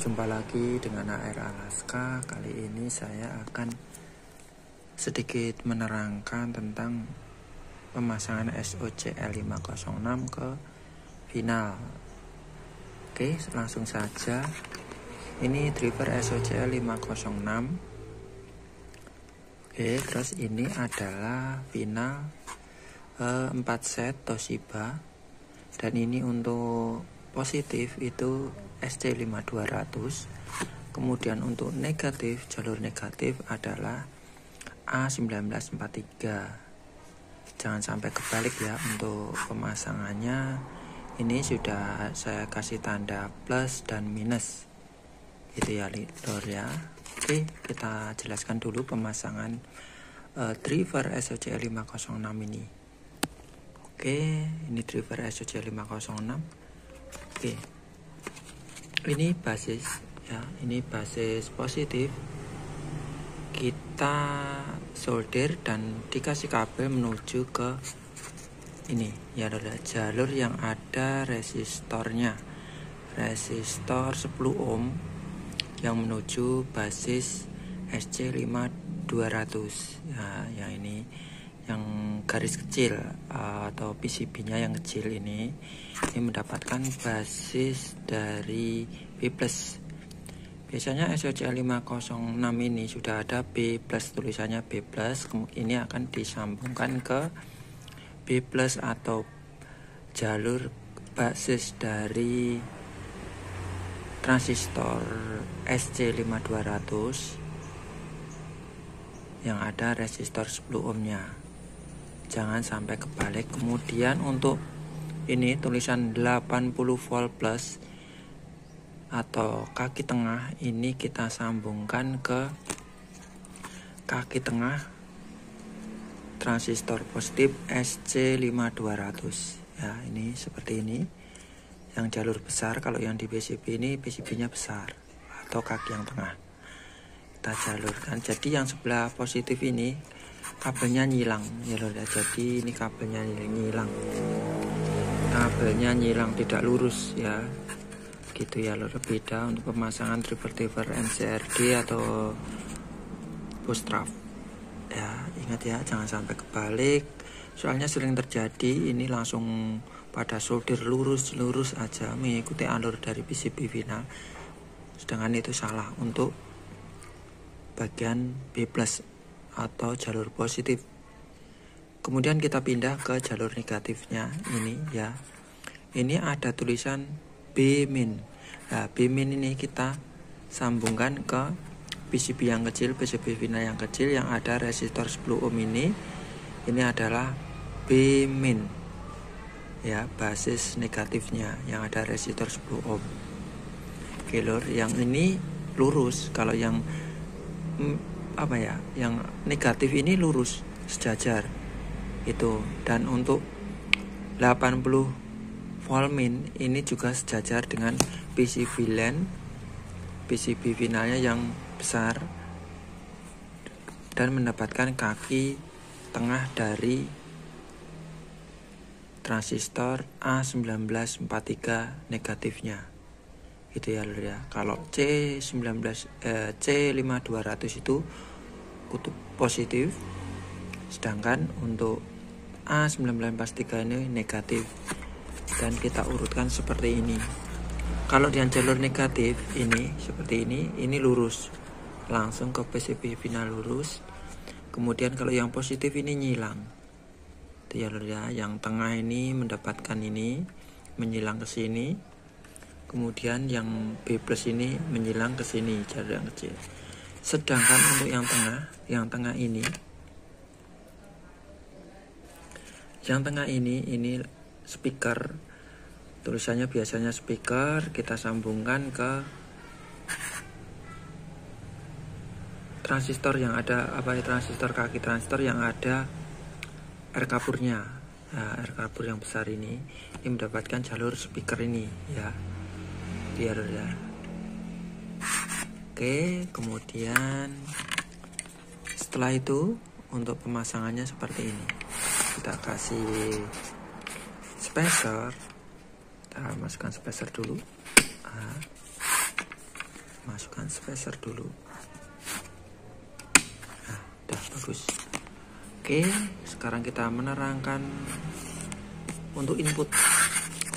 Jumpa lagi dengan AR Alaska. Kali ini saya akan sedikit menerangkan tentang pemasangan SOCL 506 ke final. Oke, langsung saja. Ini driver SOCL 506. Oke, terus ini adalah final 4 set Toshiba. Dan ini untuk positif itu SC5200. Kemudian untuk negatif, jalur negatif adalah A1943. Jangan sampai kebalik ya. Untuk pemasangannya ini sudah saya kasih tanda plus dan minus gitu ya lor ya. Oke, kita jelaskan dulu pemasangan driver SOCL 506 ini. Oke, ini driver SOCL 506. Oke, ini basis ya, ini basis positif. Kita solder dan dikasih kabel menuju ke ini ya, jalur yang ada resistornya, resistor 10 ohm yang menuju basis SC5200 ya, yang ini yang garis kecil atau PCB nya yang kecil ini mendapatkan basis dari B+. Biasanya SOCL 506 ini sudah ada B+, tulisannya B+, ini akan disambungkan ke B+ atau jalur basis dari transistor SC5200 yang ada resistor 10 ohmnya. Jangan sampai kebalik. Kemudian untuk ini tulisan 80 volt plus atau kaki tengah, ini kita sambungkan ke kaki tengah transistor positif SC5200 ya. Ini seperti ini yang jalur besar. Kalau yang di PCB ini PCB nya besar atau kaki yang tengah kita jalurkan. Jadi yang sebelah positif ini kabelnya nyilang ya lor ya. Jadi ini kabelnya nyilang, tidak lurus ya, gitu ya lor. Beda untuk pemasangan driver NCRD atau bootstrap ya. Ingat ya, jangan sampai kebalik, soalnya sering terjadi. Ini langsung pada solder lurus aja mengikuti alur dari PCB final, sedangkan itu salah untuk bagian B+ atau jalur positif. Kemudian kita pindah ke jalur negatifnya ini ya. Ini ada tulisan B-. Nah, B- ini kita sambungkan ke PCB yang kecil, PCB final yang kecil yang ada resistor 10 ohm ini. Ini adalah B- ya, basis negatifnya yang ada resistor 10 ohm. Oke lor, yang ini lurus. Kalau yang yang negatif ini lurus sejajar itu. Dan untuk 80 volt min ini juga sejajar dengan PCB LAN, PCB finalnya yang besar, dan mendapatkan kaki tengah dari transistor A1943 negatifnya gitu ya lor ya. Kalau C5200 itu kutub positif, sedangkan untuk A1943 ini negatif. Dan kita urutkan seperti ini. Kalau di jalur negatif ini seperti ini lurus langsung ke PCB final lurus. Kemudian kalau yang positif ini nyilang itu ya lor ya. Yang tengah ini mendapatkan ini menyilang ke sini. Kemudian yang B+ ini menyilang ke sini, jalur yang kecil. Sedangkan untuk yang tengah ini speaker, tulisannya biasanya speaker, kita sambungkan ke transistor yang ada transistor kaki transistor yang ada R kapurnya. Nah, R kapur yang besar ini mendapatkan jalur speaker ini ya. Biar ya. Oke, kemudian setelah itu untuk pemasangannya seperti ini. Kita kasih spacer. Kita masukkan spacer dulu. masukkan spacer dulu. Nah, udah bagus. Oke, sekarang kita menerangkan untuk input.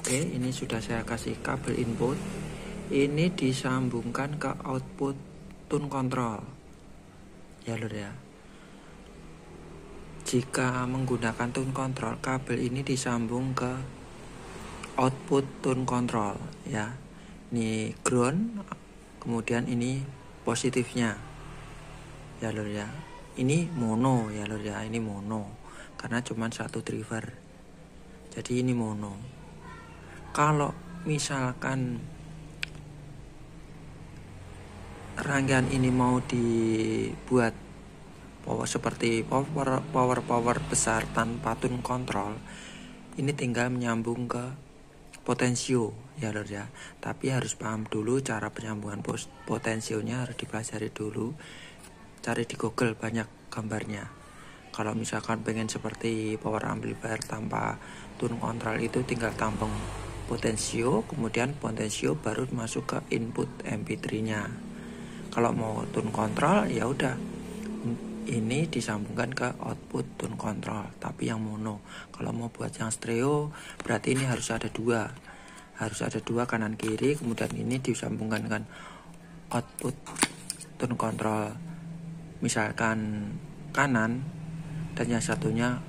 Oke, ini sudah saya kasih kabel input. Ini disambungkan ke output tune control ya lur ya. Jika menggunakan tune control, kabel ini disambung ke output tune control ya. Ini ground, kemudian ini positifnya ya lur ya. Ini mono ya lur ya, ini mono karena cuma satu driver, jadi ini mono. Kalau misalkan rangkaian ini mau dibuat seperti power besar tanpa tune control, ini tinggal menyambung ke potensio ya lur ya. Tapi harus paham dulu cara penyambungan potensionya, harus dipelajari dulu. Cari di Google, banyak gambarnya. Kalau misalkan pengen seperti power amplifier tanpa tune control, itu tinggal tampung potensio, kemudian potensio baru masuk ke input MP3 nya. Kalau mau tune control ya udah, ini disambungkan ke output tune control tapi yang mono. Kalau mau buat yang stereo berarti ini harus ada dua kanan kiri, kemudian ini disambungkan dengan output tune control misalkan kanan, dan yang satunya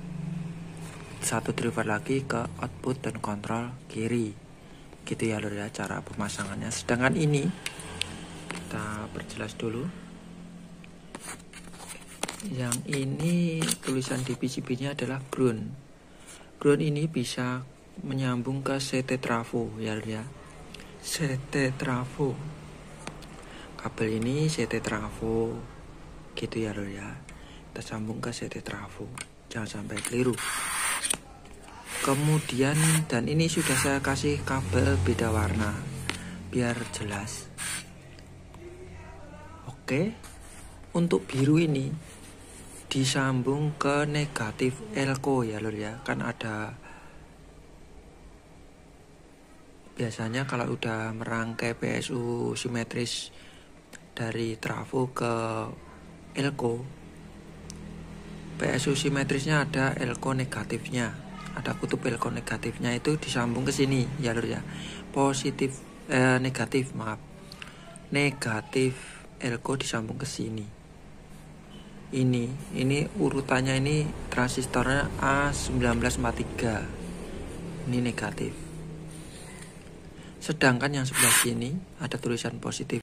satu driver lagi ke output tune control kiri. Gitu ya lur ya cara pemasangannya. Sedangkan ini kita perjelas dulu. Yang ini tulisan di PCB-nya adalah ground. Ground ini bisa menyambung ke CT trafo ya lur ya. CT trafo. Kabel ini CT trafo. Gitu ya lur ya. Kita sambung ke CT trafo. Jangan sampai keliru. Kemudian, dan ini sudah saya kasih kabel beda warna biar jelas. Oke. Untuk biru ini disambung ke negatif elko ya lur ya. Kan ada, biasanya kalau udah merangkai PSU simetris dari trafo ke elko, PSU simetrisnya ada elko negatifnya, ada kutub elko negatifnya, itu disambung ke sini ya lur ya. Negatif elko disambung ke sini. Ini urutannya, ini transistornya A1943. Ini negatif. Sedangkan yang sebelah sini ada tulisan positif.